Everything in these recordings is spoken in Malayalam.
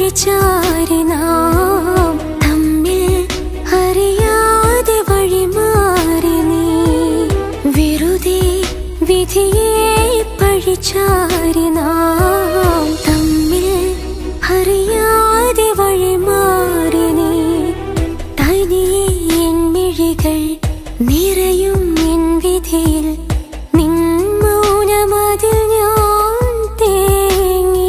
പഴിച്ചാരി നാം തമ്മിൽ അറിയാതെ വഴിമാറി നീ വെറുതെ വിധിയെ പഴിച്ചാരി നാം തമ്മിൽ അറിയാതെ വഴിമാറി നീ തനിയെ എൻ മിഴികൾ നിറയും എൻ വിധിയിൽ നിൻ മൗനമതിൽ ഞാൻ തേങ്ങി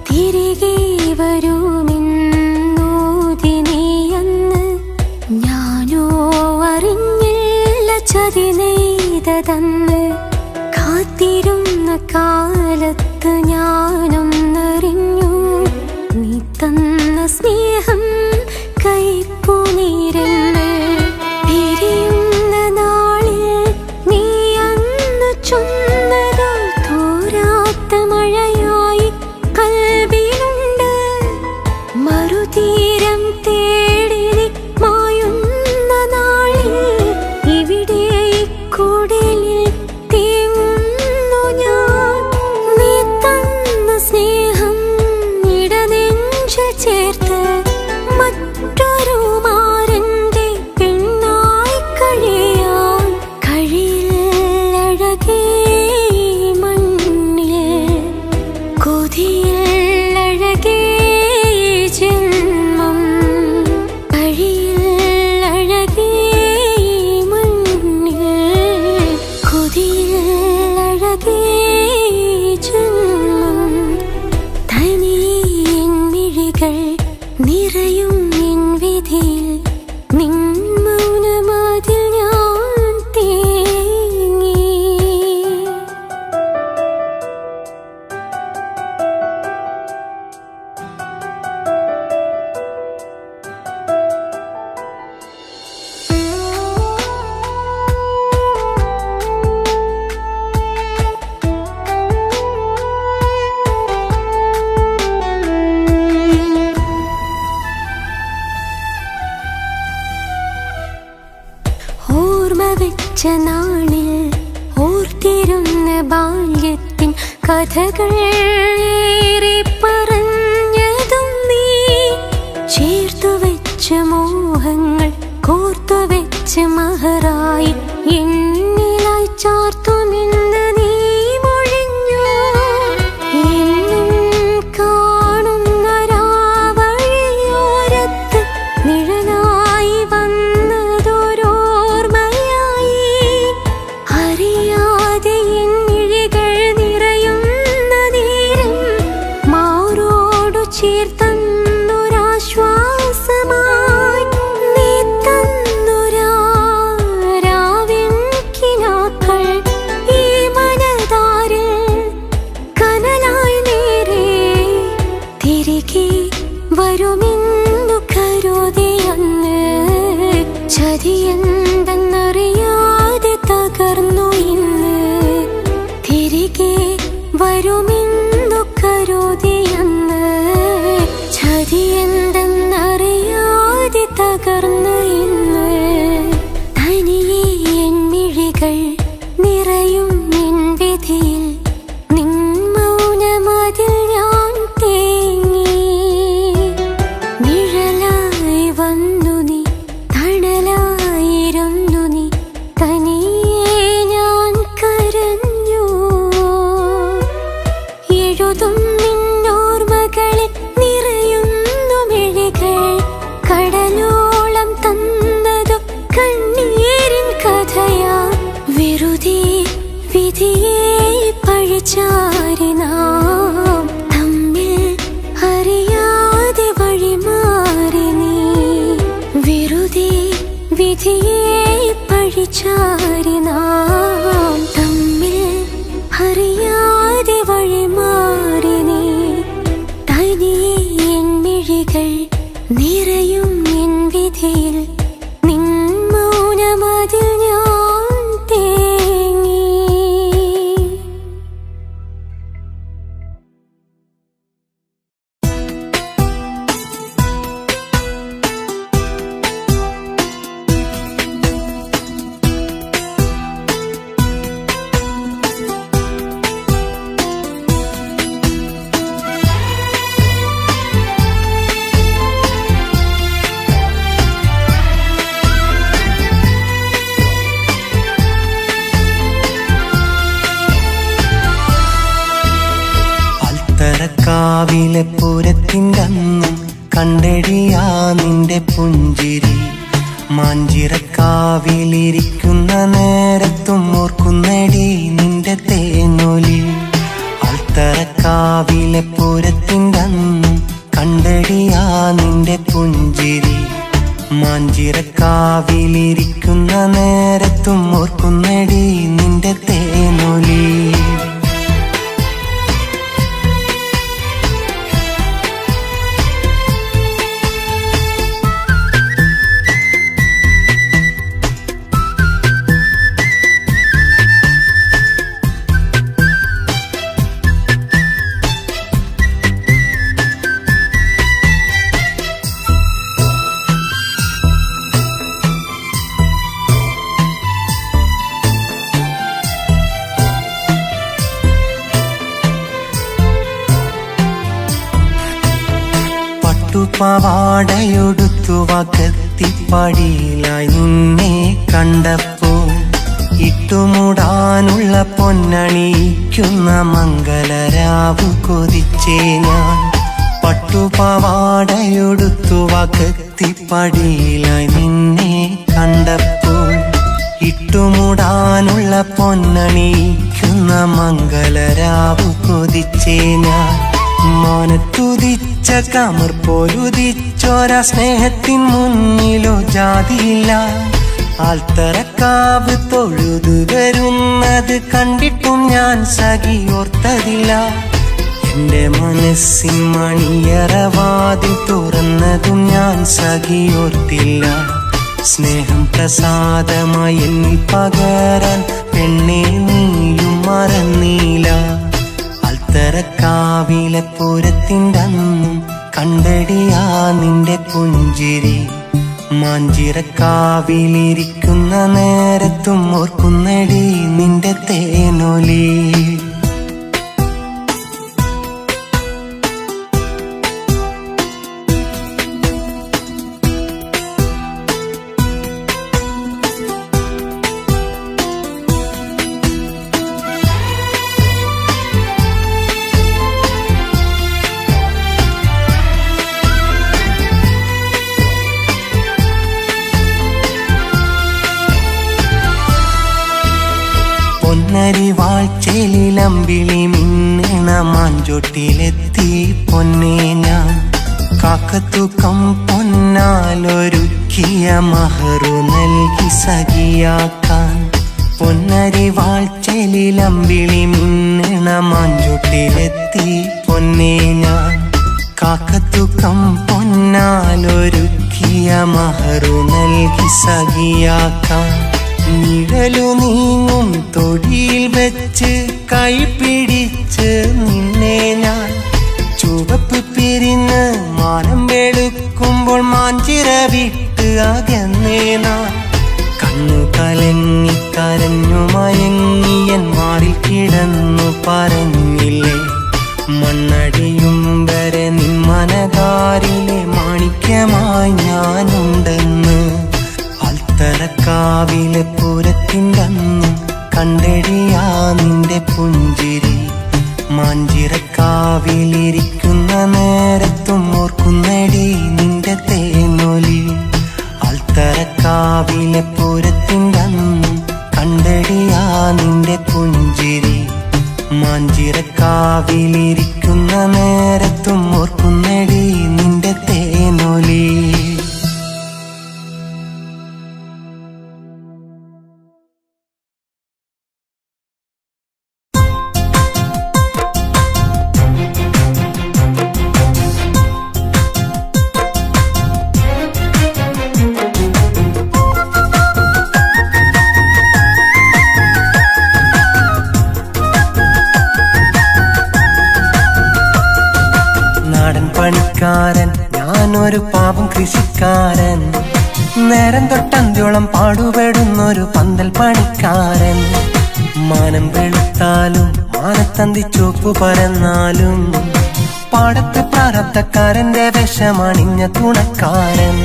തിരികെ വരുമെന്നൂതിനിയന്ന് ഞാനോ അറിഞ്ഞില്ല ചതി നെയ്തതെന്ന് കാത്തിരുന്ന കാലത്ത് ഞാനൊന്നറിഞ്ഞു നീ തന്ന സ്നേഹം കൈപ്പുനീരെന്ന് പിരിയുന്ന നാളിൽ നീ അന്ന് ചൊന്നതോ തോരാത്ത മഴയായി കൽവിലുണ്ട് മറുതീരം തേടി നീ മായുന്ന നാളിൽ ഇവിടെ കുടിലിൽ തേങ്ങുന്നു ഞാൻ നീ തന്ന സ്നേഹം ഇടനെഞ്ചിൽ ചേർത്ത് മറ്റൊരു മാരന്റെ പെണ്ണായി കഴിയാൻ കഴിയില്ലഴകേ മണ്ണിൽ കൊതിയില്ലഴകേ ജന്മം കഴിയില്ലഴകേ മണ്ണിൽ കൊതിയില്ലഴകേ ജന്മം തനിയെ എൻ മിഴികൾ നിറയും എൻ വിധിയിൽ നിൻ മൗനമതിൽ ഞാൻ തേങ്ങി ഓർമ്മ വെച്ച നാളിൽ ഓർത്തിരുന്ന ബാല്യത്തിൻ കഥകൾ ഏറെ പറഞ്ഞതും നീ ചേർത്തു വെച്ച മോഹങ്ങൾ കോർത്തു വെച്ച മഹറായി എന്നിലായി ചാർത്തുമെന്ന് നീ മൊഴിഞ്ഞു എന്നും കാണുന്ന രാവഴിയോരത്ത് നിഴലായി വന്നതൊരോർമ്മയായി അറിയാതെ എൻ മിഴികൾ നിറയുന്ന നേരം മാറോടു ചേർത്തന്നൊരാശ്വാസമായി നീ തന്നൊരാ രാവിൻ കിനാക്കൾ ഈ മനതാരിൽ കനലായി നേരെ തിരികെ വരുമെന്നു കരുതി അന്ന് ചതിയെന്തെന്നറിയാതെ തകർന്നു ഇന്ന് തിരികെ വരുമെന്നു കരുതി അന്ന് ചതിയെന്തെന്നറിയാതെ തകർന്നു ഇന്ന് തനിയെ എൻ മിഴികൾ നിറയും എൻ വിധിയിൽ നിൻ മൗനമതിൽ ഞാൻ തേങ്ങി നിഴലായി വന്നു നീ തണലായിരുന്നു നീ തനിയെ ഞാൻ കരഞ്ഞു എഴുതും നിന്നോർമ്മകളിൽ നിറയുന്നു മിഴികൾ കടലോളം തന്നതു കണ്ണീരിൻ കഥയാ വെറുതെ വിധിയെ പഴിച്ചാരി നാം തമ്മിൽ അറിയാതെ വഴിമാറി നീ വെറുതെ വിധിയെ പഴിച്ചാരി നാം തമ്മിൽ അറിയാതെ വഴിമാറി നീ തനിയെ എൻ മിഴികൾ നിറയും എൻ വിധിയിൽ നിൻ മൗനമതിൽ ഞാൻ തേങ്ങി കാവിലെ പൂരത്തിൻ്റെ അന്നും കണ്ടെടിയാ നിന്റെ പുഞ്ചിരി. മാഞ്ചിറക്കാവിലിരിക്കുന്ന നേരത്തും ഓർക്കുന്നടി നിന്റെ തേനൊലി. ആൽത്തറക്കാവിലെ പൂരത്തിൻ്റെ അന്നും കണ്ടെടിയാ നിന്റെ പുഞ്ചിരി. മാഞ്ചിറക്കാവിലിരിക്കുന്ന നേരത്തും ഓർക്കുന്നടി നിന്റെ തേനൊലി. പാവാടയൊടുത്തു വകത്തിപ്പടിയിലായി നിന്നെ കണ്ടപ്പോൾ ഇട്ടുമുടാനുള്ള പൊന്നണിയിക്കുന്ന മംഗളരാവു കൊതിച്ചേ ഞാൻ. പട്ടുപാവാടയൊടുത്തു വകത്തിപ്പടിയിലായി നിന്നെ കണ്ടപ്പോൾ ഇട്ടുമുടാനുള്ള പൊന്നണിയിക്കുന്ന മംഗളരാവു കൊതിച്ചേ ഞാൻ. മാനത്തുദിച്ച കമർ പോലുദിച്ചോര സ്നേഹത്തിൻ മുന്നിലോ ജാതിയില്ല. ആൽത്തറക്കാവ് തൊഴുതു വരുന്നത് കണ്ടിട്ടും ഞാൻ സഖിയോർത്തതില്ല. എന്റെ മനസ്സിൻ മണിയറവാതിൽ തുറന്നതും ഞാൻ സഖിയോർത്തില്ല. സ്നേഹം പ്രസാദമായി എന്നിൽ പകരാൻ പെണ്ണെ നീയും മറന്നീല. ആൽത്തറക്കാവിലെ പൂരത്തിൻ്റെ അന്നും കണ്ടെടിയാ നിന്റെ പുഞ്ചിരി. മാഞ്ചിറക്കാവിലിരിക്കുന്ന നേരത്തും ഓർക്കുന്നടി നിന്റെ തേനൊലി. പൊന്നരിവാഴ്ചയിലമ്പിളി മിന്നണ മാഞ്ചോട്ടിലെത്തി പൊന്നേ ഞാൻ. കാക്കത്തൂക്കം പൊന്നാലൊരുക്കിയ മഹറു നൽകി സഖിയാക്കാൻ. പൊന്നരിവാഴ്ചയിലമ്പിളി മിന്നണ മാഞ്ചോട്ടിലെത്തി പൊന്നേ ഞാൻ. കാക്കത്തൂക്കം പൊന്നാലൊരുക്കിയ മഹറു നൽകി സഖിയാക്കാൻ. നിഴലു നീങ്ങും തൊടിയിൽ വെച്ച് കൈ പിടിച്ച് നിന്നെ ഞാൻ. ചുവപ്പ് പിരിഞ്ഞ് മാനം വെളുക്കുമ്പോൾ മാഞ്ചിറ വിട്ട് അകന്നേ നാൻ. കണ്ണു കലങ്ങി കരഞ്ഞു മയങ്ങിയൻ മാറിൽ കിടന്നു പറഞ്ഞില്ലേ മണ്ണടിയും വരെ നിൻ മനകാരിലെ മാണിക്യമായി ഞാനുണ്ടെന്ന്. ആൽത്തറക്കാവിലെ പൂരത്തിൻ്റെ അന്നും കണ്ടെടിയാ നിന്റെ പുഞ്ചിരി. മാഞ്ചിറക്കാവിലിരിക്കുന്ന നേരത്തും ഓർക്കുന്നടി നിന്റെ തേനൊലി. ആൽത്തറക്കാവിലെ പൂരത്തിൻ്റെ അന്നും കണ്ടെടിയാ നിന്റെ പുഞ്ചിരി. മാഞ്ചിറക്കാവിലിരിക്കുന്ന നേരത്തും ഓർക്കുന്നടി നിന്റെ തേനൊലി. പണിക്കാരൻ ഞാനൊരു പാവം കൃഷിക്കാരൻ. നേരം തൊട്ടന്ത്യോളം പാടുപെടുന്നൊരു പന്തൽ പണിക്കാരൻ. മാനം വെളുത്താലും മാനത്തന്തി ചുവപ്പു പരന്നാലും പാടത്ത് പ്രാരബ്ധക്കാരന്റെ വിഷമണിഞ്ഞ തുണക്കാരൻ.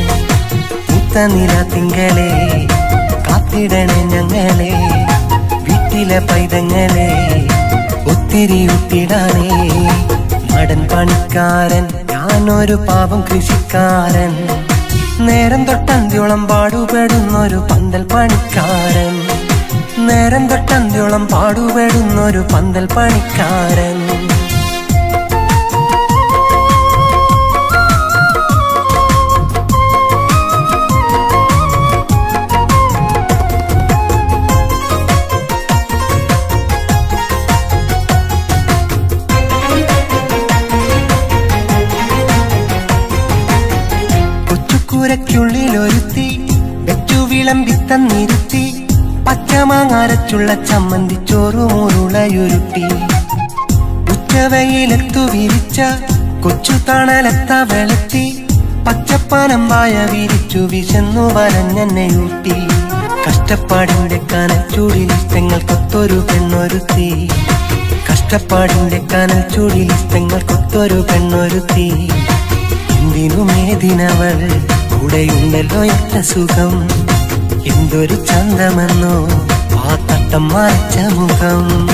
പൂത്ത നില തിങ്കളെ കാത്തിടണേ ഞങ്ങളെ, വീട്ടിലെ പൈതങ്ങളെ ഒത്തിരി ഉത്തിടാനേ. നാടൻ പണിക്കാരൻ ഞാനൊരു പാവം കൃഷിക്കാരൻ നേരം തൊട്ടന്ത്യോളം പാടുപെടുന്നൊരു പന്തൽ പണിക്കാരൻ നേരം തൊട്ടന്ത്യോളം പാടുപെടുന്നൊരു പന്തൽ പണിക്കാരൻ ുള്ളിലൊരുത്തി വെച്ചു വിളമ്പിത്തന്നിരുത്തി പച്ചമാങ്ങാരച്ചുള്ള ചമ്മന്തി ചോറുമുരുളയുരുട്ടി ഉച്ചവയിലെത്തു വിരിച്ച കൊച്ചു തണലത്ത വെളുത്തി പച്ചപ്പാനമ്പായ വിരിച്ചു വിശന്നു വരഞ്ഞെന്നെയൂട്ടി കഷ്ടപ്പാടിന്റെ കനൽ ചൂടിലിഷ്ടങ്ങൾക്കൊത്തൊരു പെണ്ണൊരുത്തി കഷ്ടപ്പാടിന്റെ കനൽ ചൂടിലിഷ്ടങ്ങൾക്കൊത്തൊരു പെണ്ണൊരുത്തി എന്തിനുമേതിനവൾ കൂടെയുണ്ടല്ലോ എത്ര സുഖം എന്തൊരു ചന്തമെന്നോ ആ തട്ടം മറച്ച മുഖം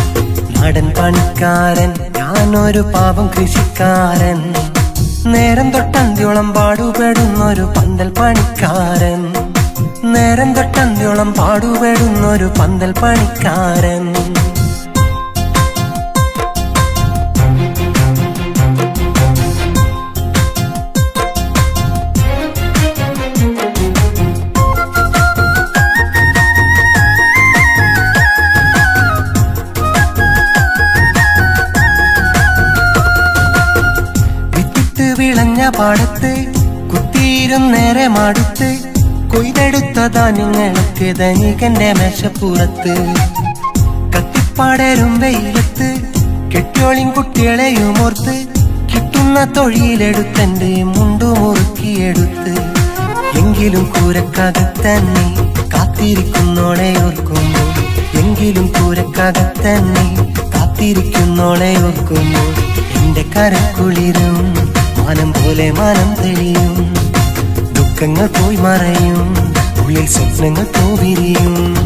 നാടൻ പണിക്കാരൻ ഞാനൊരു പാവം കൃഷിക്കാരൻ നേരം തൊട്ടന്ത്യോളം പാടുപെടുന്നൊരു പന്തൽ പണിക്കാരൻ നേരം തൊട്ടന്ത്യോളം പാടുപെടുന്നൊരു പന്തൽ പണിക്കാരൻ വിളഞ്ഞ പാടത്ത് കുത്തിയിരുന്നേറെ മാടുത്ത് കൊയ്തെടുത്ത ധാന്യങ്ങൾക്ക് ധനികന്റെ മേശപ്പുറത്ത് കത്തിപ്പാടരും വെയിലത്ത് കെട്ടിയോളിൻ കുട്ടികളെയുമോർത്ത് കിട്ടുന്ന തൊഴിലെടുത്തന്റെ മുണ്ടു മുറുക്കിയെടുത്ത് എങ്കിലും കൂരക്കകത്തന്നെ കാത്തിരിക്കുന്നോളെ ഓർക്കുമ്പോൾ എങ്കിലും കൂരക്കകത്തന്നെ കാത്തിരിക്കുന്നോളെ ഓർക്കുമ്പോൾ എന്റെ കരക്കുളിരും മാനം പോലെ മാനം തെളിയും ദുഃഖങ്ങൾ പോയി മറയും ഉള്ളിൽ സ്വപ്നങ്ങൾ പോവിരിയും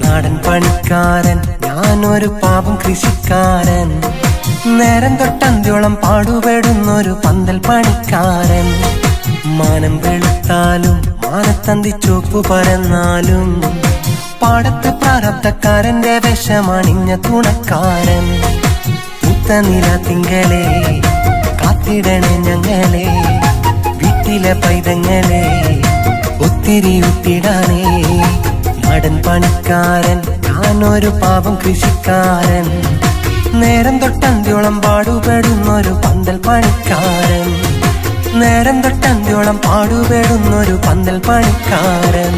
നാടൻ പണിക്കാരൻ ഞാനൊരു പാവം കൃഷിക്കാരൻ നേരം തൊട്ടന്ത്യോളം പാടുപെടുന്നൊരു പന്തൽ പണിക്കാരൻ മാനം വെളുത്താലും മാനത്തന്തി ചോപ്പ് പരന്നാലും പാടത്ത് പ്രാരബ്ധക്കാരന്റെ വിഷമണിഞ്ഞ തുണക്കാരൻ നില തിങ്കളെ കാത്തിടണേ ഞങ്ങളെ വീട്ടിലെ പൈതങ്ങളെ ഒത്തിരി വിട്ടിടാനേ നാടൻ പണിക്കാരൻ ഞാനൊരു പാവം കൃഷിക്കാരൻ നേരം തൊട്ടന്ത്യോളം പാടുപെടുന്നൊരു പന്തൽ പണിക്കാരൻ നേരം തൊട്ടന്ത്യോളം പാടുപെടുന്നൊരു പന്തൽ പണിക്കാരൻ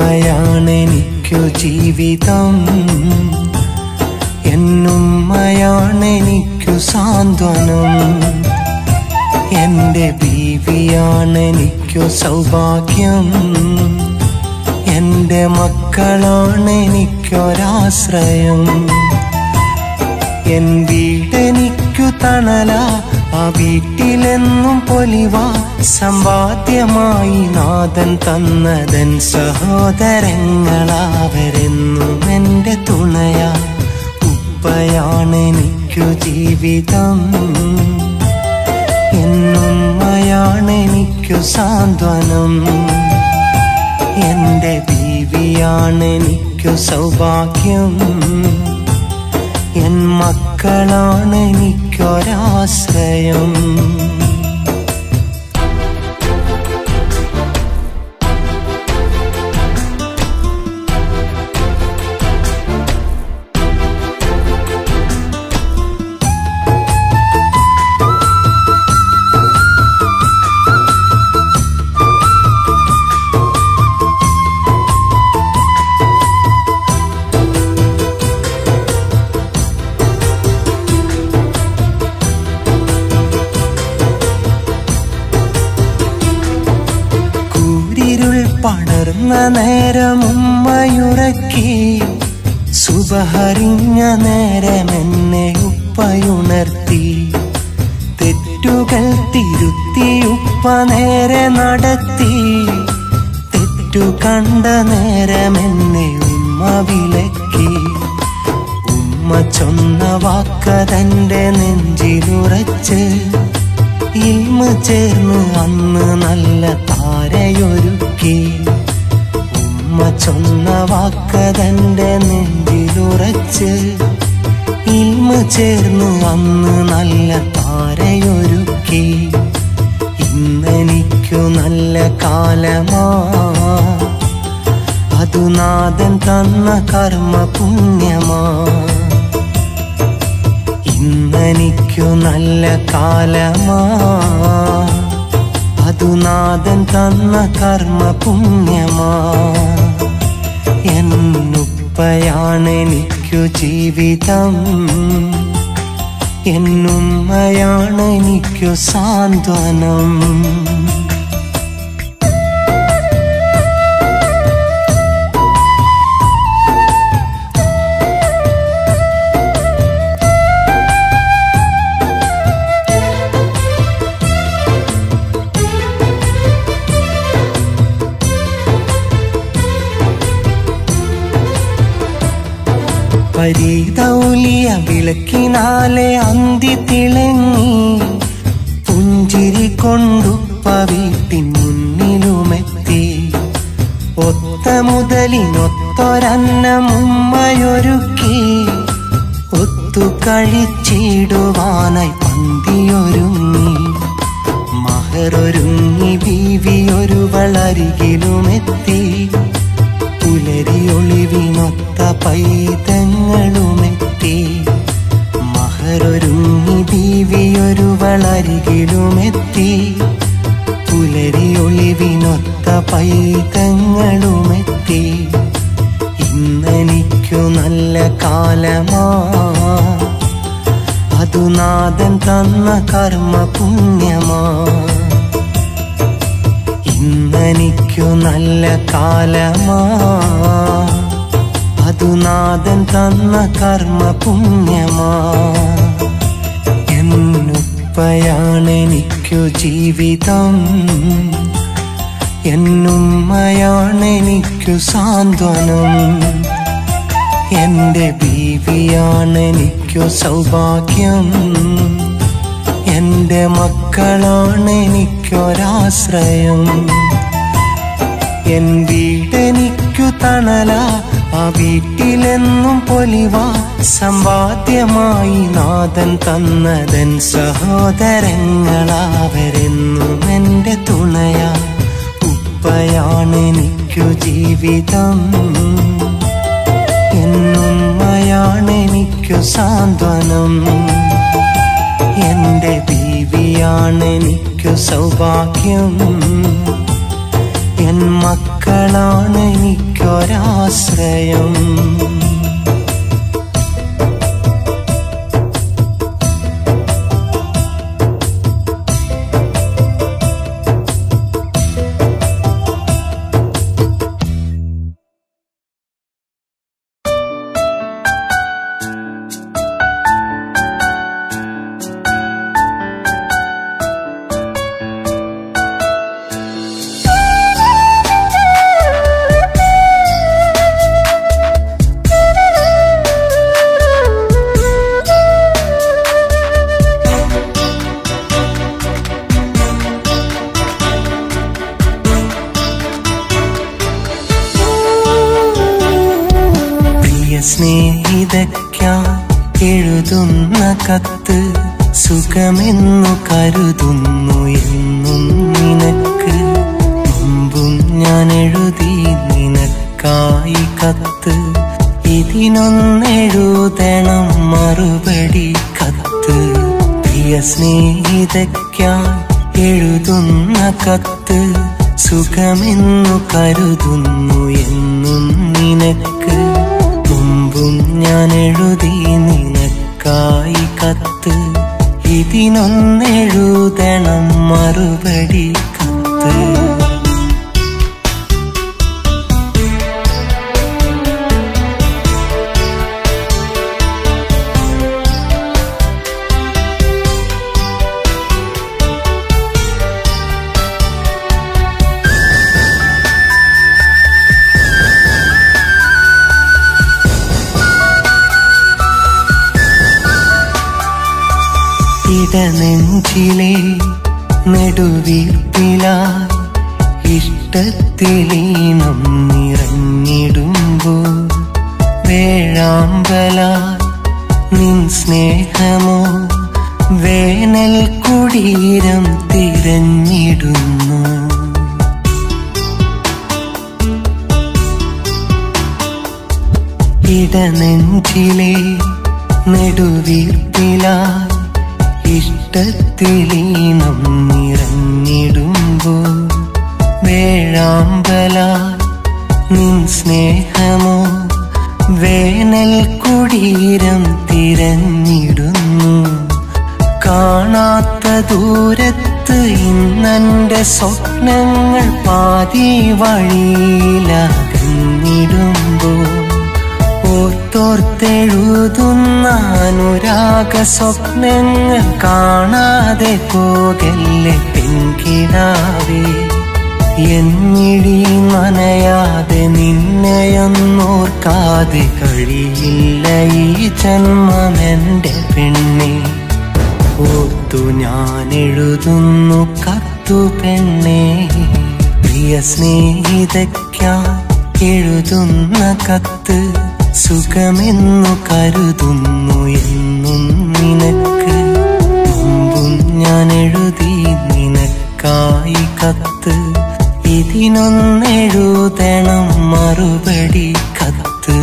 എന്നുപ്പയാണെനിക്കു ജീവിതം എന്നുമ്മയാണെനിക്കു സാന്ത്വനം എന്റെ ബീവിയാണെനിക്കു സൗഭാഗ്യം എന്റെ മക്കളാണെനിക്കൊരാശ്രയം എൻ വീടെനിക്കു തണല ആ വീട്ടിലെന്നും പൊലിവാ സമ്പാദ്യമായി നാഥൻ തന്നതൻ സഹോദരങ്ങളാവരെന്നും എന്റെ തുണയാ ഉപ്പയാണെനിക്കു ജീവിതം എന്നുമ്മയാണെനിക്കു സാന്ത്വനം എന്റെ ബീവിയാണെനിക്കു സൗഭാഗ്യം എൻ മക്കളാണെനിക്കൊരാശ്രയം നേരം ഉമ്മയുറക്കി, സുബഹറിഞ്ഞ നേരം എന്നെ ഉപ്പയുണർത്തി. തെറ്റുകൾ തിരുത്തി ഉപ്പ നേരെ നടത്തി, തെറ്റു കണ്ട നേരം എന്നെ ഉമ്മ വിലക്കി. ഉമ്മ ചൊന്ന വാക്കതന്റെ നെഞ്ചിലുറച്ച്, ഇൽമ് ചേർന്ന് അന്ന് നല്ല താരയൊരുക്കി. ഉമ്മ ചൊന്ന വാക്കതന്റെ നെഞ്ചിലുറച്ച്, ഇൽമ് ചേർന്ന് അന്ന് നല്ല താരയൊരുക്കി. ഇന്നെനിക്കു നല്ല കാലമാ, അതു നാഥൻ തന്ന കർമ്മ പുണ്യമാ. ഇന്നെനിക്കു നല്ല കാലമാ, അതു നാഥൻ തന്ന കർമ്മ പുണ്യമാ. എന്നുപ്പയാണെനിക്കു ജീവിതം, എന്നുമ്മയാണെനിക്കു സാന്ത്വനം. പരീതൗലിയ വിളക്കിനാലെ അന്തി തിളങ്ങി, പുഞ്ചിരി കൊണ്ടുപ്പ വീട്ടിൻ മുന്നിലുമെത്തി. ഒത്ത മുതലിനൊത്തൊരന്നം ഉമ്മയൊരുക്കി, ഒത്തു കഴിച്ചിടുവാനായി പന്തിയൊരുങ്ങി. മഹറൊരുങ്ങി ബീവിയൊരുവളരികിലുമെത്തി, പുലരിയൊളിവിനൊത്ത പൈതങ്ങളുമെത്തി. മഹറൊരുങ്ങി ബീവിയൊരുവളരികിലുമെത്തി, പുലരിയൊളിവിനൊത്ത പൈതങ്ങളുമെത്തി. ഇന്നെനിക്കു നല്ല കാലമാ, അതു നാഥൻ തന്ന കർമ്മ പുണ്യമാ. ഇന്നെനിക്കു നല്ല കാലമാ, അതു നാഥൻ തന്ന കർമ്മ പുണ്യമാ. എന്നുപ്പയാണെനിക്കു ജീവിതം, എന്നുമ്മയാണെനിക്കു സാന്ത്വനം. എന്റെ ബീവിയാണെനിക്കു സൗഭാഗ്യം, എന്റെ മക്കളാണെനിക്കൊരാശ്രയം. എൻ വീടെനിക്കു തണല, ആ വീട്ടിലെന്നും പൊലിവാ. സമ്പാദ്യമായി നാഥൻ തന്നതൻ സഹോദരങ്ങളാവരെന്നും എന്റെ തുണയാ. ഉപ്പയാണെനിക്കു ജീവിതം, എന്നുമ്മയാണെനിക്കു സാന്ത്വനം. എന്റെ ബീവിയാണെനിക്കു സൗഭാഗ്യം, എൻ മക്കളാണെനിക്കൊരാശ്രയം. സ്നേഹിതയ്ക്കാൻ എഴുതുന്ന കത്ത്, സുഖമെന്നു കരുതുന്നു എന്നും നിനക്ക്. മുമ്പും ഞാൻ എഴുതി നിനക്കായി കത്ത്, ഇതിനൊന്നെഴുതണം മറുപടി കത്ത്. പ്രിയ സ്നേഹിതയ്ക്കാൻ എഴുതുന്ന കത്ത്, സുഖമെന്നു കരുതുന്നു എന്നും നിനക്ക്. മുമ്പും ഞാൻ എഴുതി നിനക്കായി കത്ത്, ഇതിനൊന്നെഴുതണം മറുപടി കത്ത്. ഇടനെഞ്ചിലെ നെടുവീർപ്പിലായി ഇഷ്ടത്തിലീനം നിറഞ്ഞിടുമ്പോൾ വേഴാമ്പലായി നിൻ സ്നേഹമോ വേനൽ കുടീരം തിരഞ്ഞിടുന്നു. ഇടനെഞ്ചിലെ നെടുവീർപ്പിലായി ഇഷ്ടത്തിലീനം നിറഞ്ഞിടുമ്പോൾ വേഴാമ്പലായി നിൻ സ്നേഹമോ വേനൽ കുടീരം തിരഞ്ഞിടുന്നു. കാണാത്ത ദൂരത്ത് ഇന്നെന്റെ സ്വപ്നങ്ങൾ പാതി വഴിയിലകന്നിടുമ്പോൾ ഓർത്തോർത്തെഴുതുന്ന അനുരാഗ സ്വപ്നങ്ങൾ കാണാതെ പോകല്ലേ പെൺകിടാവേ. എന്നിഴി നനയാതെ നിന്നെയൊന്നോർക്കാതെ കഴിയില്ല ഈ ജന്മമെന്റെ പെണ്ണെ. ഓർത്തു ഞാൻ എഴുതുന്നു കത്തു പെണ്ണെ. പ്രിയ സ്നേഹിതയ്ക്കായി എഴുതുന്ന കത്ത് സുഖമെന്നു കരുതുന്നു എന്നും നിനക്ക്. മുമ്പും ഞാൻ എഴുതി നിനക്കായി കത്ത്, ഇതിനൊന്നെഴുതണം മറുപടി കത്ത്.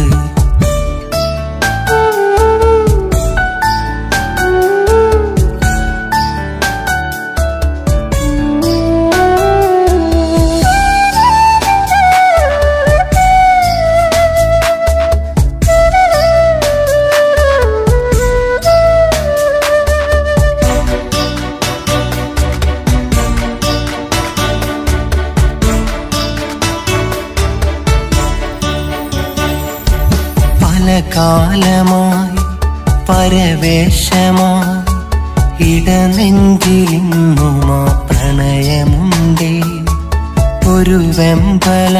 കാലമായി പരവേശമായി ഇടനെഞ്ചിലിന്നുമാ പ്രണയമുണ്ടേ. ഒരു വെമ്പല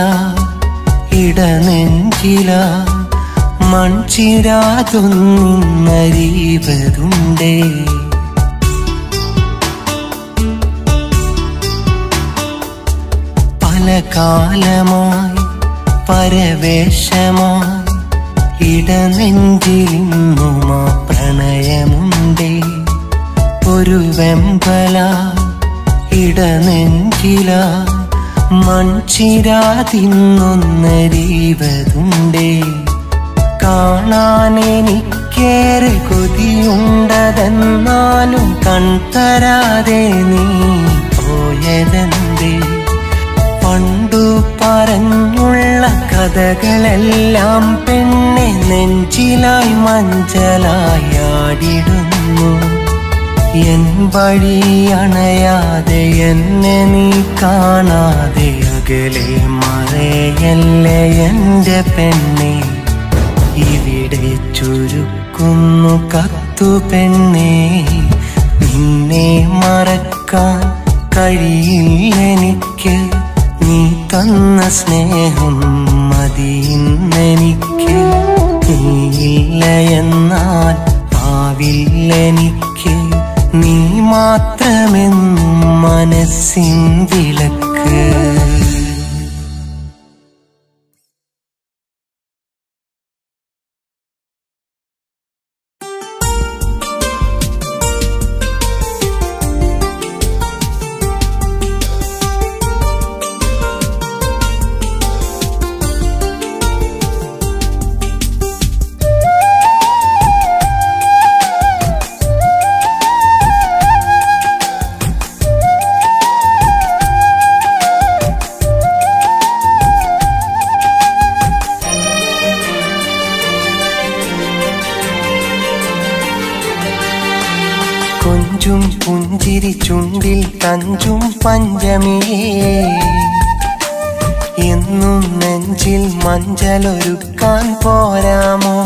ഇടനെഞ്ചില മൺചിരാതൊന്നരീവതുണ്ടേ. പല കാലമായി പരവേശമായി ഇടനെഞ്ചിലിന്നുമാ പ്രണയമുണ്ടേ. ഒരു വെമ്പല ഇടനെഞ്ചില മൺചിരാതിന്നൊന്നരീവതുണ്ടേ. കാണാനെനിക്കേറെ കൊതിയുണ്ടതെന്നാലും കൺതരാതെ നീ പോയതെന്തേ. പണ്ടു പറഞ്ഞുള്ള കഥകളെല്ലാം പെണ്ണെ നെഞ്ചിലായി മഞ്ചലായി ആടിടുന്നു. എൻ വഴി അണയാതെ എന്നെ നീ കാണാതെ അകലെ മറയല്ലേ എൻ്റെ പെണ്ണെ. ഇവിടെ ചുരുക്കുന്നു കത്തു പെണ്ണെ. നിന്നെ മറക്കാൻ കഴിയില്ലെനിക്ക്. നീ തന്ന സ്നേഹം മതിയിന്നെനിക്ക്. നീയില്ല എന്നാൽ ആവില്ലെനിക്ക്. നീ മാത്രമെന്നും മനസ്സിൻ വിളക്ക്. കൊഞ്ചും പുഞ്ചിരി ചുണ്ടിൽ തഞ്ചും പഞ്ചമിയേ. എന്നും നെഞ്ചിൽ മഞ്ചലൊരുക്കാൻ പോരാമോ.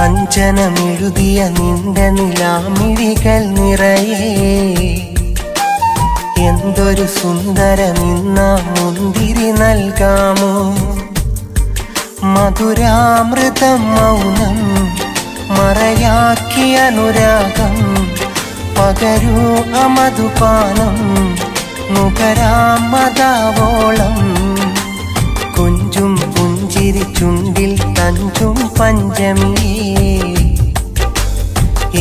അഞ്ജനമെഴുതിയ നിന്റെ നിലാമിഴികൾ നിറയെ. എന്തൊരു സുന്ദരമിന്ന മുന്തിരി നൽകാമോ. മധുരാമൃതം മൗനം മറയാക്കി അനുരാഗം പകരൂ അമധുപാനം നുകരാമതാവോളം കൊഞ്ചും പുഞ്ചിരി ചുണ്ടിൽ തഞ്ചും പഞ്ചമിയേ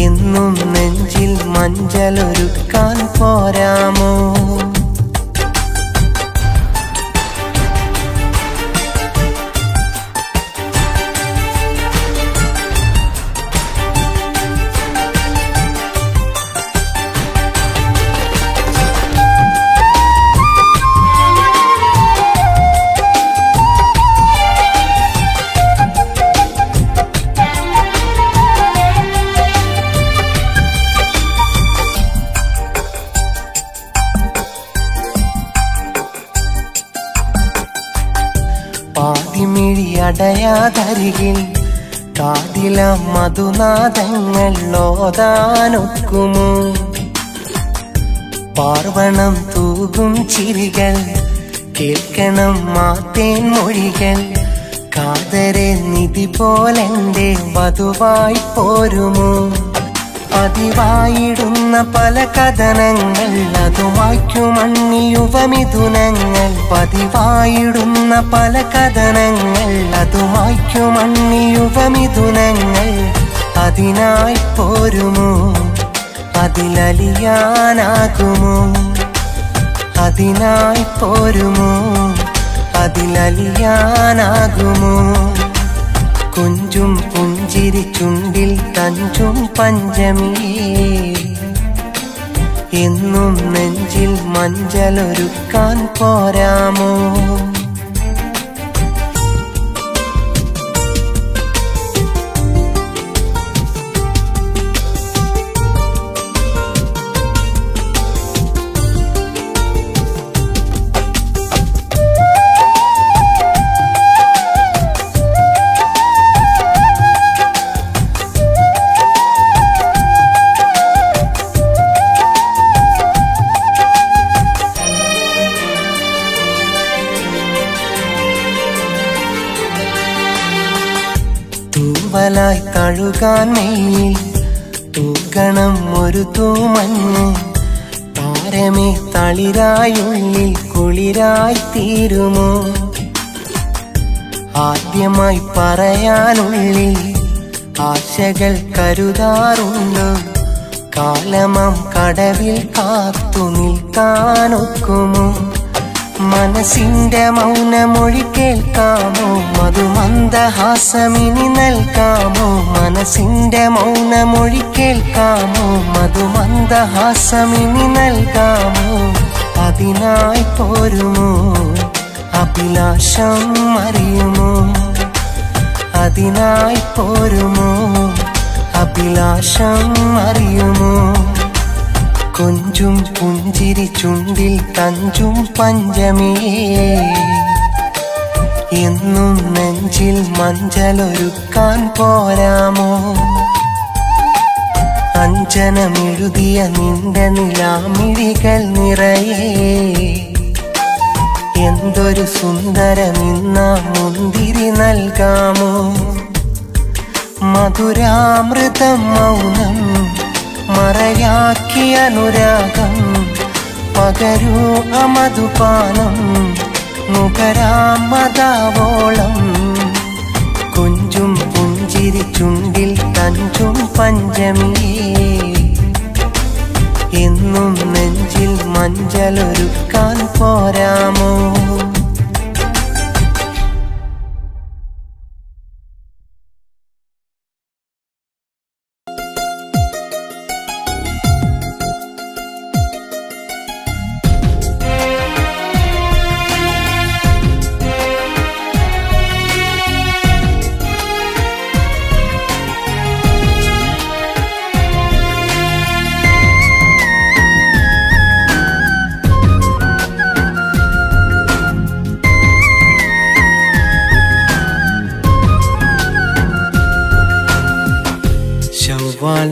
എന്നും നെഞ്ചിൽ മഞ്ചലൊരുക്കാൻ പോരാമോ പാതിമിഴിയടയാതരികിൽ കാതില മധുനാദങ്ങൾ ഓതാനൊക്കുമോ പാർവണം തൂകും ചിരികൾ കേൾക്കണം മാത്തേൻ മൊഴികൾ കാതരെ നിധി പോലെന്റെ വധുവായി പോരുമോ പതിവായിടുന്ന പല കഥനങ്ങൾ അതുമായ്ക്കുമണ്ണി യുവമിഥുനങ്ങൾ പതിവായിടുന്ന പല കഥനങ്ങൾ അതുമായ്ക്കുമണ്ണി യുവമിഥുനങ്ങൾ അതിനായി പോരുമോ അതിലലിയാനാകുമോ അതിനായി പോരുമോ അതിലലിയാനാകുമോ കൊഞ്ചും പുഞ്ചിരി ചുണ്ടിൽ തഞ്ചും പഞ്ചമിയേ എന്നും നെഞ്ചിൽ മഞ്ചലൊരുക്കാൻ പോരാമോ തൂവലായി തഴുകാൻ മെയ്യിൽ തൂക്കണം ഒരു തൂമഞ്ഞ് താരമേ തളിരായുള്ളിൽ കുളിരായി തീരുമോ ആദ്യമായി പറയാനുള്ളിൽ ആശകൾ കരുതാറുണ്ടോ കാലമാം കടവിൽ കാത്തു നിൽക്കാനൊക്കുമോ മനസ്സിന്റെ മൗനമൊഴി കേൾക്കാമോ മധുമന്ദഹാസമിനി നൽകാമോ മനസ്സിന്റെ മൗനമൊഴി കേൾക്കാമോ മധുമന്ദഹാസമിനി നൽകാമോ അതിനായി പോരുമോ അഭിലാഷം അറിയുമോ അതിനായി പോരുമോ അഭിലാഷം അറിയുമോ കൊഞ്ചും പുഞ്ചിരി ചുണ്ടിൽ തഞ്ചും പഞ്ചമിയേ എന്നും നെഞ്ചിൽ മഞ്ചലൊരുക്കാൻ പോരാമോ അഞ്ജനമെഴുതിയ നിന്റെ നിലാമിഴികൾ നിറയെ എന്തൊരു സുന്ദരമിന്ന മുന്തിരി നൽകാമോ മധുരാമൃതം മൗനം മറയാക്കി അനുരാഗം പകരൂ അമധുപാനം നുകരാമതാവോളം കൊഞ്ചും പുഞ്ചിരി ചുണ്ടിൽ തഞ്ചും പഞ്ചമിയേ എന്നും നെഞ്ചിൽ മഞ്ചലൊരുക്കാൻ പോരാമോ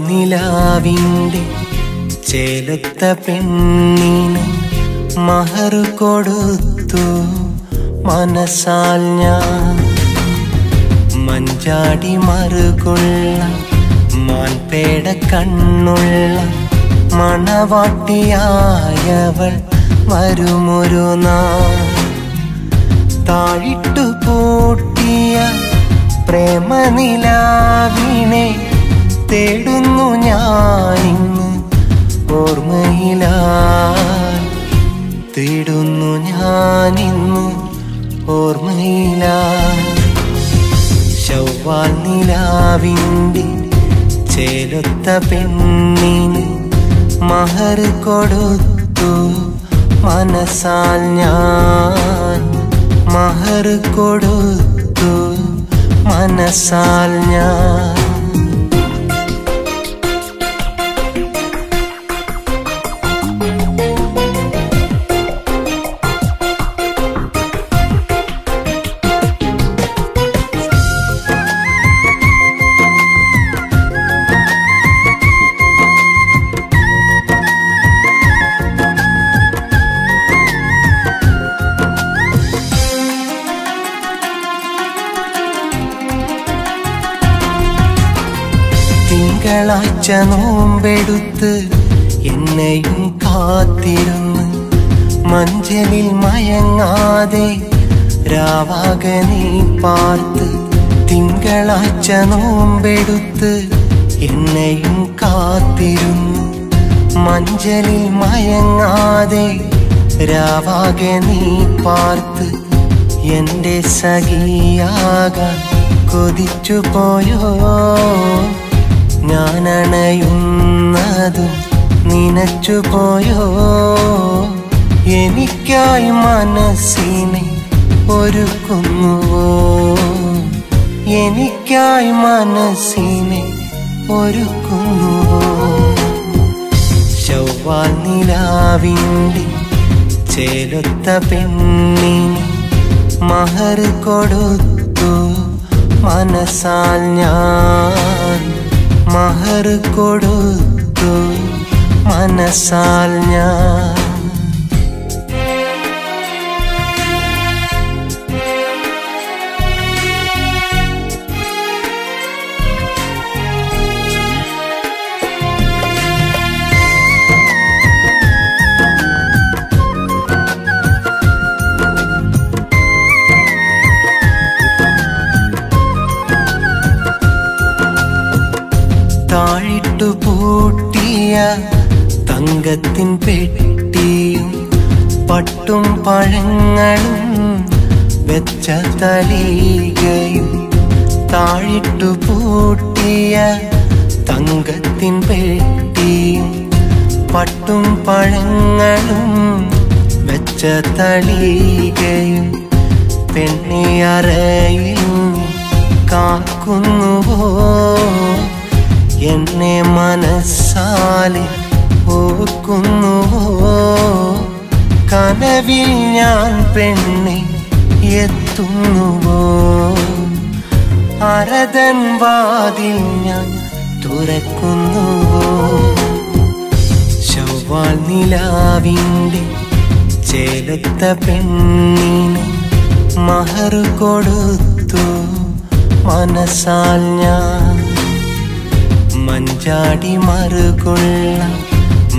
നിലാവിൻ്റെ ചേലത്ത പെണ്ണിന് മഹർ കൊടുത്തു മനസ്സാൽ ഞാൻ മഞ്ചാടി മറുകൊള്ള മാൻപേട കണ്ണുള്ള മണവാട്ടിയായവൾ വരുമൊരു നാൾ. താഴിട്ടു പൂട്ടിയ പ്രേമനിലാവിനെ തേടുന്നു ഞാനിന്ന് ഓർമ്മയിലായി. തേടുന്നു ഞാനിന്ന് ഓർമ്മയിലായി. ശവ്വാൽ നിലാവിൻ്റെ ചേലൊത്ത പെണ്ണിന് മഹർ കൊടുത്തു മനസ്സാൽ ഞാൻ. മഹർ കൊടുത്തു മനസ്സാൽ ഞാൻ. തിങ്കളാഴ്ച നോമ്പെടുത്ത് എന്നെയും കാത്തിരുന്ന് മഞ്ചലിൽ മയങ്ങാതെ രാവാക നീ പാർത്ത്. തിങ്കളാഴ്ച നോമ്പെടുത്ത് എന്നെയും കാത്തിരുന്ന് മഞ്ചലിൽ മയങ്ങാതെ രാവാക നീ പാർത്ത്. എൻ്റെ സഖിയാകാൻ കൊതിച്ചു പോയോ ഞാനണയുന്നതും നിനച്ചു പോയോ. എനിക്കായി മനസ്സിനെ ഒരുക്കുന്നുവോ. എനിക്കായി മനസ്സിനെ ഒരുക്കുന്നുവോ. ശവ്വാൽ നിലാവിൻ്റെ ചേലൊത്ത പെണ്ണിന് മഹർ കൊടുത്തു മനസ്സാൽ ഞാൻ. മഹർ കൊടുത്തു മനസ്സാൽ ഞാൻ. താഴിട്ടു പൂട്ടിയ തങ്കത്തിൻ പെട്ടിയും പട്ടും പഴങ്ങളും വെച്ച തളികയും. താഴിട്ടു പൂട്ടിയ തങ്കത്തിൻ പെട്ടിയും പട്ടും പഴങ്ങളും വെച്ച തളികയും. പെണ്ണിയറയിൽ കാക്കുന്നുവോ എന്നെ മനസ്സാലെ ഓർക്കുന്നുവോ. കനവിൽ ഞാൻ പെണ്ണെ എത്തുന്നുവോ. അരതൻ വാതിൽ ഞാൻ തുറക്കുന്നുവോ. ശവ്വാൽ നിലാവിൻ്റെ ചേലൊത്ത പെണ്ണിന് മഹർ കൊടുത്തു മനസ്സാൽ ഞാൻ. മഞ്ചാടി മറുകുള്ള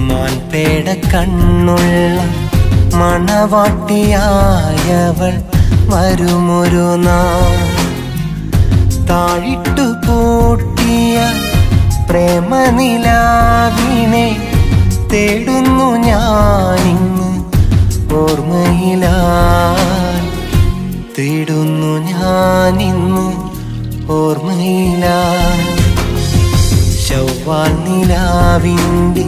മാൻപേട കണ്ണുള്ള മണവാട്ടിയായവൾ വരുമൊരു നാൾ. താഴിട്ടു പൂട്ടിയ പ്രേമനിലാവിനെ തേടുന്നു ഞാനിന്ന് ഓർമ്മയിലായി. തേടുന്നു ഞാനിന്ന് ഓർമ്മയിലായി. ശവ്വാൽ നിലാവിൻ്റെ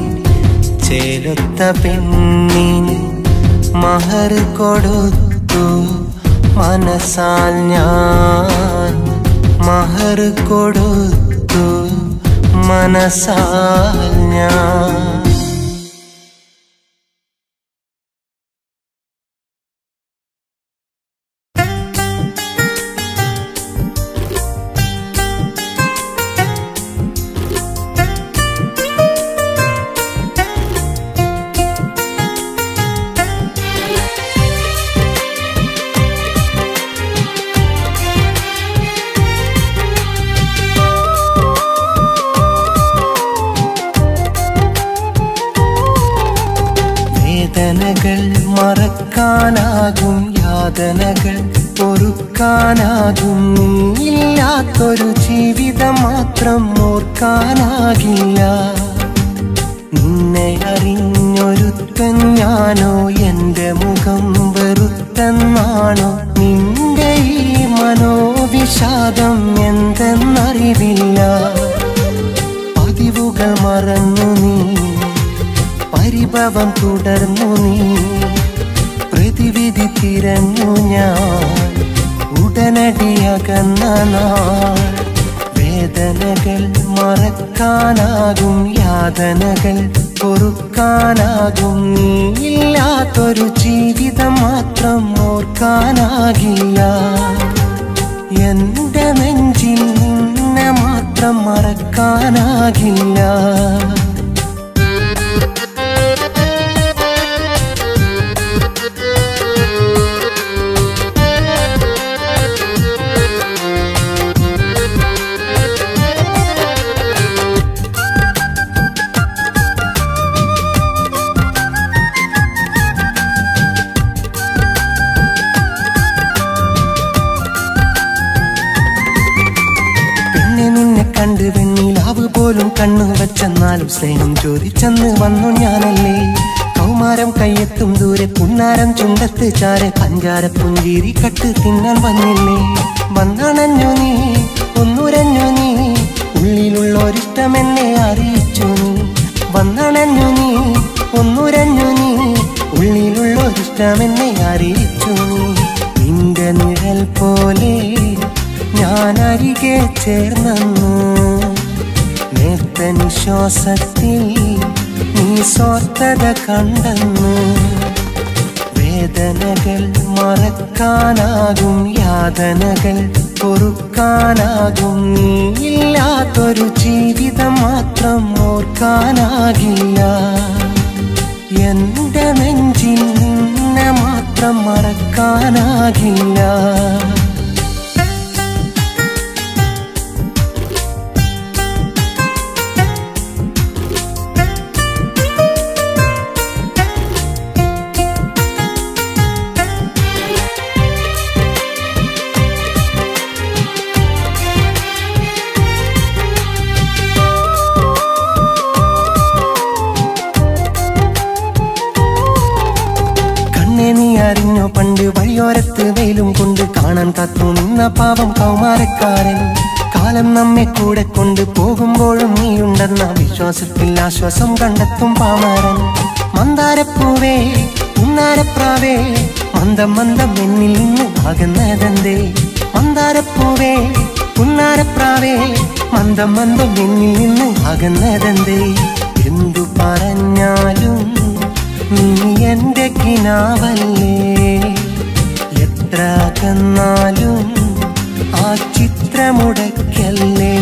ചേലൊത്ത പെണ്ണിന് മഹർ കൊടുത്തു മനസ്സാൽ ഞാൻ. മഹർ കൊടുത്തു മനസ്സാൽ ഞാൻ. മറക്കാനാകും യാതനകൾ പൊറുക്കാനാകും നീയില്ലാത്തൊരു ജീവിതം മാത്രം ഓർക്കാനാകില്ല. നിന്നെ അറിഞ്ഞൊരുത്തൻ ഞാനോ എന്റെ മുഖം വെറുത്തെന്നാണോ നിന്റെ ഈ മനോവിഷാദം എന്തെന്നറിവില്ല. പതിവുകൾ മറന്നു നീ പരിഭവം തുടർന്നു നീ പ്രതിവിധി തിരഞ്ഞു ഞാൻ ഉടനടി അകന്ന നാൾ. വേദനകൾ മറക്കാനാകും യാതനകൾ പൊറുക്കാനാകും നീയില്ലാത്തൊരു ജീവിതം മാത്രം ഓർക്കാനാകില്ല. എന്റെ നെഞ്ചിൽ നിന്നെ മാത്രം മറക്കാനാകില്ല. കണ്ട് വെണ്ണിലാവ് പോലും കണ്ണു വെച്ചെന്നാലും സ്നേഹം ചോദിച്ചെന്ന് വന്നു ഞാനല്ലേ. കൗമാരം കയ്യെത്തും ദൂരെ പുന്നാരം ചുണ്ടത്ത് ചാരെ പഞ്ചാര പുഞ്ചിരി കട്ട് തിന്നാൻ വന്നില്ലേ. വന്നണഞ്ഞു നീ ഒന്നുരഞ്ഞു നീ ഉള്ളിലുള്ളൊരിഷ്ടം എന്നെ അറിയിച്ചു നീ. വന്നണഞ്ഞു നീ ഒന്നുരഞ്ഞു നീ ഉള്ളിലുള്ളൊരിഷ്ടം എന്നെ അറിയിച്ചു നീ. നിന്റെ നിഴൽ പോലെ ഞാൻ അരികെ ചേർന്നു നേർത്ത നിശ്വാസത്തിൽ നീ സ്വാർത്ഥത കണ്ടെന്നു. വേദനകൾ മറക്കാനാകും യാതനകൾ പൊറുക്കാനാകും നീയില്ലാത്തൊരു ജീവിതം മാത്രം ഓർക്കാനാകില്ല. എന്റെ നെഞ്ചിൽ നിന്നെ മാത്രം മറക്കാനാകില്ല. നീ അറിഞ്ഞോ പണ്ട് വഴിയോരത്ത് വെയിലും കൊണ്ട് കാണാൻ കാത്തു നിന്ന പാവം കൗമാരക്കാരൻ. കാലം നമ്മെ കൂടെ കൊണ്ട് പോകുമ്പോഴും നീയുണ്ടെന്ന വിശ്വാസത്തിൽ ആശ്വാസം കണ്ടെത്തും പാമരൻ. മന്ദാരപ്പൂവേ ഉന്നാരപ്രാവേ മന്ദം മന്ദം എന്നിൽ നിന്ന് അകന്നതെന്തേ. മന്ദാരപ്പൂവേ ഉന്നാരപ്രാവേ മന്ദം മന്ദം എന്നിൽ നിന്ന് അകന്നതെന്തേ. എന്തു പറഞ്ഞാലും നീ എന്റെ കിനാവല്ലേ. എത്ര അകന്നാലും ആ ചിത്രമുടക്കല്ലേ.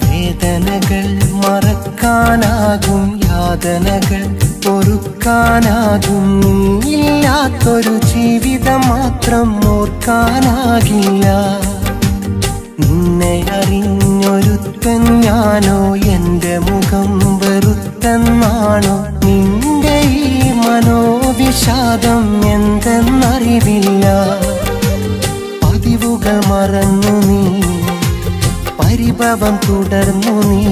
വേദനകൾ മറക്കാനാകും യാതനകൾ പൊറുക്കാനാകും നീയില്ലാത്തൊരു ജീവിതം മാത്രം ഓർക്കാനാകില്ല. നിന്നെ അറിഞ്ഞൊരുത്തൻ ഞാനോ എന്റെ മുഖം വെറുത്തെന്നാണോ നിന്റെ ഈ മനോവിഷാദം എന്തെന്നറിവില്ല. പതിവുകൾ മറന്നു നീ പരിഭവം തുടർന്നു നീ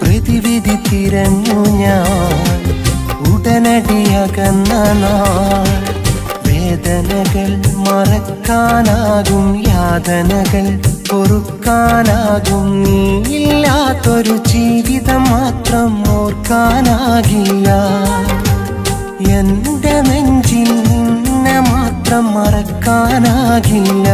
പ്രതിവിധി തിരഞ്ഞു ഞാൻ ഉടനടി അകന്ന നാൾ. വേദനകൾ മറക്കാനാകും യാതനകൾ പൊറുക്കാനാകും നീയില്ലാത്തൊരു ജീവിതം മാത്രം ഓർക്കാനാകില്ല. എന്റെ നെഞ്ചിൽ നിന്നെ മാത്രം മറക്കാനാകില്ല.